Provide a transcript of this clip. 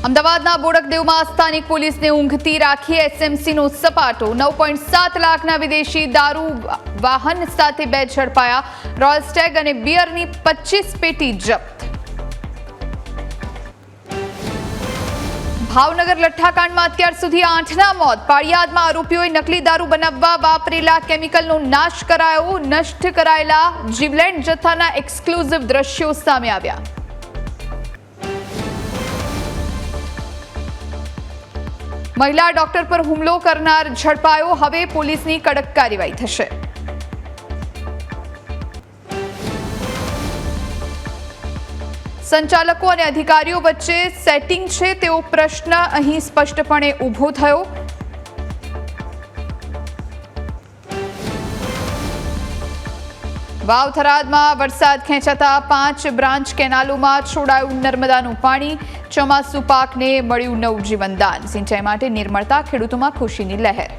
અમદાવાદના બોડકદેવમાં સ્થાનિક પોલીસને ઊંઘતી રાખી એસએમસીનો સપાટો 9.7 લાખના વિદેશી દારૂ વાહન સાથે 2 ઝડપાયા. રોયલ સ્ટેગ અને બિયરની 25 પેટી જપ્ત. ભાવનગર લઠ્ઠાકાંડમાં અત્યાર સુધી 8ના મોત. પાળિયાદમાં આરોપીઓએ નકલી દારૂ બનાવવા વાપરેલા કેમિકલનો નાશ કરાયો. નષ્ટ કરાયેલા જીવલેણ જથ્થાના એક્સક્લુઝિવ દ્રશ્યો સામે આવ્યા. મહિલા ડોક્ટર પર હુમલો કરનાર ઝડપાયો. હવે પોલીસની કડક કાર્યવાહી થશે. સંચાલકો અને અધિકારીઓ વચ્ચે સેટિંગ છે તેવો પ્રશ્ન અહીં સ્પષ્ટપણે ઊભો થયો. વાવ થરાદમાં વરસાદ ખેંચાતા 5 બ્રાન્ચ કેનાલોમાં છોડાયું નર્મદાનું પાણી. ચોમાસુ પાકને મળ્યું નવું જીવનદાન. સિંચાઈ માટે નીર મળતા ખેડૂતોમાં ખુશીની લહેર.